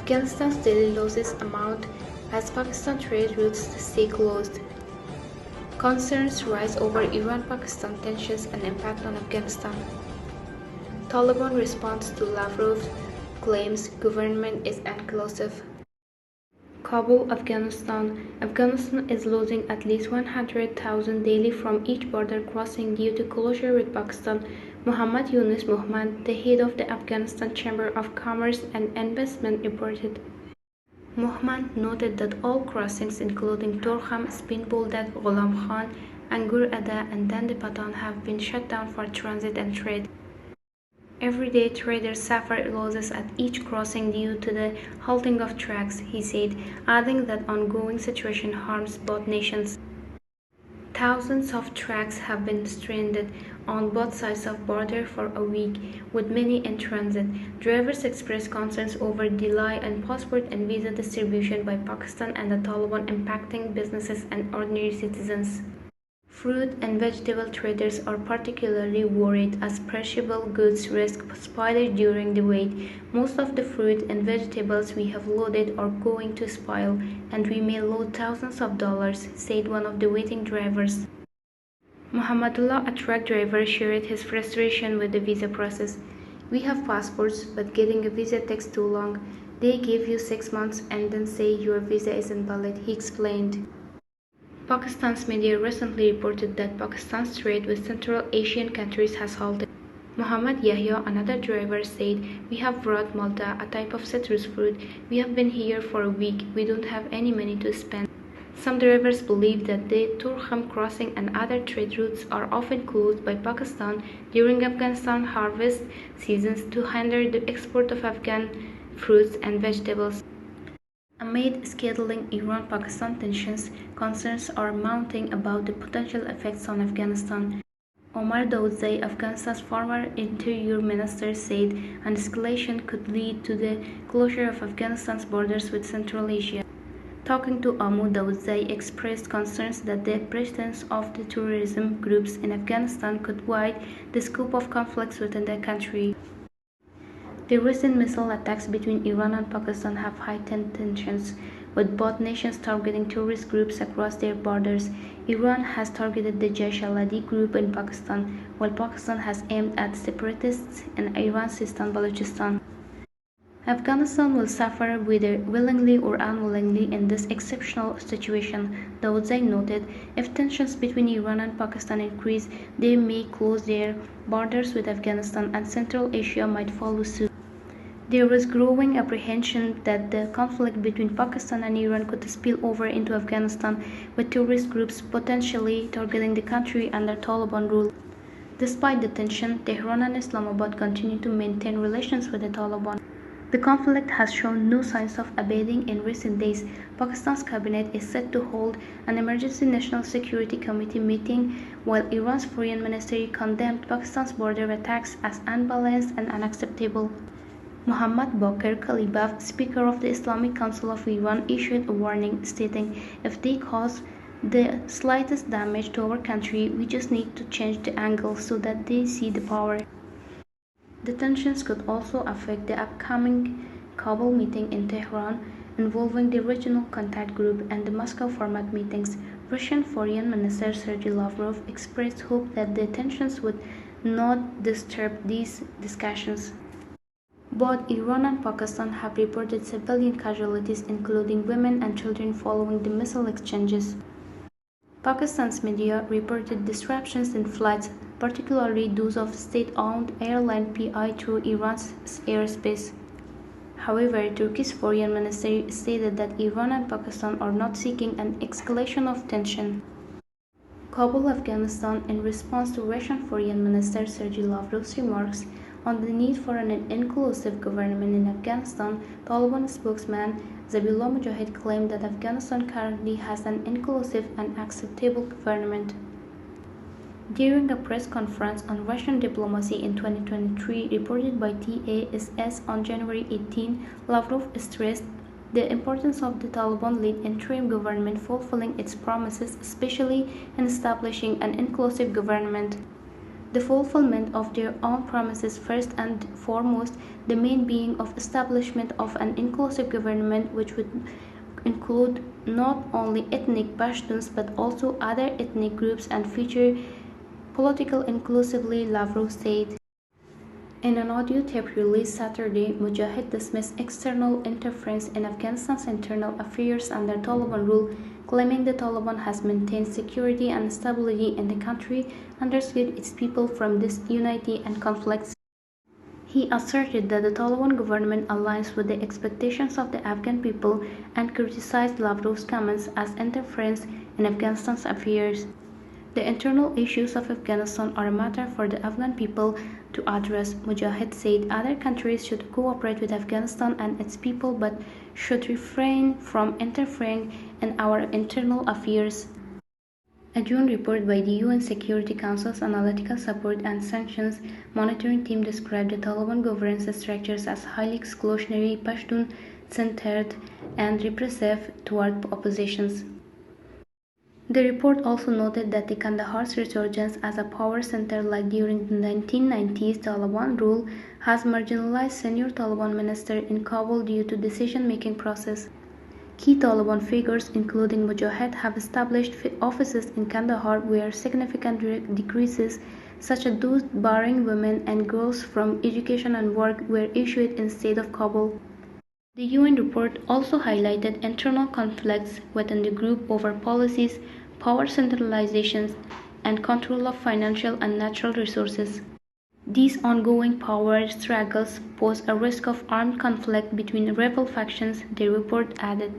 Afghanistan's daily losses amount as Pakistan trade routes stay closed. Concerns rise over Iran-Pakistan tensions and impact on Afghanistan. Taliban response to Lavrov's claims government is inclusive. Kabul, Afghanistan. Afghanistan is losing at least 100,000 daily from each border crossing due to closure with Pakistan. Muhammad Yunus Muhammad, the head of the Afghanistan Chamber of Commerce and Investment, reported. Muhammad noted that all crossings including Torkham, Spin Buldak, Ghulam Khan, Angur Ada and Dandi Patan have been shut down for transit and trade. Everyday traders suffer losses at each crossing due to the halting of tracks, he said, adding that ongoing situation harms both nations. Thousands of tracks have been stranded on both sides of border for a week, with many in transit. Drivers expressed concerns over delay in passport and visa distribution by Pakistan and the Taliban impacting businesses and ordinary citizens. Fruit and vegetable traders are particularly worried as perishable goods risk spoilage during the wait. Most of the fruit and vegetables we have loaded are going to spoil, and we may lose thousands of dollars, said one of the waiting drivers. Muhammadullah, a truck driver, shared his frustration with the visa process. We have passports, but getting a visa takes too long. They give you 6 months and then say your visa is invalid, he explained. Pakistan's media recently reported that Pakistan's trade with Central Asian countries has halted. Muhammad Yahya, another driver, said, "We have brought Malta, a type of citrus fruit. We have been here for a week. We don't have any money to spend." Some drivers believe that the Torkham crossing and other trade routes are often closed by Pakistan during Afghanistan harvest seasons to hinder the export of Afghan fruits and vegetables. Amid scheduling Iran-Pakistan tensions, concerns are mounting about the potential effects on Afghanistan. Omar Daudzai, Afghanistan's former interior minister, said an escalation could lead to the closure of Afghanistan's borders with Central Asia. Talking to Amu, Daudzai expressed concerns that the presence of the terrorism groups in Afghanistan could widen the scope of conflicts within the country. The recent missile attacks between Iran and Pakistan have heightened tensions, with both nations targeting terrorist groups across their borders. Iran has targeted the Jaish al-Adil group in Pakistan, while Pakistan has aimed at separatists in Iran's Sistan Balochistan. Afghanistan will suffer whether willingly or unwillingly in this exceptional situation, Daudzai noted. If tensions between Iran and Pakistan increase, they may close their borders with Afghanistan and Central Asia might follow suit. There is growing apprehension that the conflict between Pakistan and Iran could spill over into Afghanistan, with terrorist groups potentially targeting the country under Taliban rule. Despite the tension, Tehran and Islamabad continue to maintain relations with the Taliban. The conflict has shown no signs of abating in recent days. Pakistan's cabinet is set to hold an emergency National Security Committee meeting, while Iran's foreign ministry condemned Pakistan's border attacks as unbalanced and unacceptable. Muhammad Baqir Kalibaf, Speaker of the Islamic Council of Iran, issued a warning, stating, "If they cause the slightest damage to our country, we just need to change the angle so that they see the power." The tensions could also affect the upcoming Kabul meeting in Tehran, involving the Regional Contact Group and the Moscow format meetings. Russian Foreign Minister Sergei Lavrov expressed hope that the tensions would not disturb these discussions. Both Iran and Pakistan have reported civilian casualties, including women and children, following the missile exchanges. Pakistan's media reported disruptions in flights, particularly those of state-owned airline PI through Iran's airspace. However, Turkey's foreign ministry stated that Iran and Pakistan are not seeking an escalation of tension. Kabul, Afghanistan, in response to Russian Foreign Minister Sergei Lavrov's remarks on the need for an inclusive government in Afghanistan, Taliban spokesman Zabihullah Mujahid claimed that Afghanistan currently has an inclusive and acceptable government. During a press conference on Russian diplomacy in 2023, reported by TASS on January 18, Lavrov stressed the importance of the Taliban-led interim government fulfilling its promises, especially in establishing an inclusive government. the fulfillment of their own promises first and foremost, the main being of establishment of an inclusive government which would include not only ethnic Pashtuns but also other ethnic groups and feature political inclusively, Lavrov said. In an audio tape released Saturday, Mujahid dismissed external interference in Afghanistan's internal affairs under Taliban rule, claiming the Taliban has maintained security and stability in the country and rescued its people from disunity and conflicts. He asserted that the Taliban government aligns with the expectations of the Afghan people and criticized Lavrov's comments as interference in Afghanistan's affairs. The internal issues of Afghanistan are a matter for the Afghan people to address, Mujahid said. Other countries should cooperate with Afghanistan and its people but should refrain from interfering in our internal affairs. A June report by the UN Security Council's Analytical Support and Sanctions Monitoring Team described the Taliban governance structures as highly exclusionary, Pashtun-centered, and repressive toward oppositions. The report also noted that the Kandahar's resurgence as a power center like during the 1990s Taliban rule has marginalized senior Taliban ministers in Kabul due to decision-making process. Key Taliban figures, including Mujahid, have established offices in Kandahar where significant decreases, such as those barring women and girls from education and work, were issued instead of Kabul. The UN report also highlighted internal conflicts within the group over policies, power centralization, and control of financial and natural resources. These ongoing power struggles pose a risk of armed conflict between rebel factions, the report added.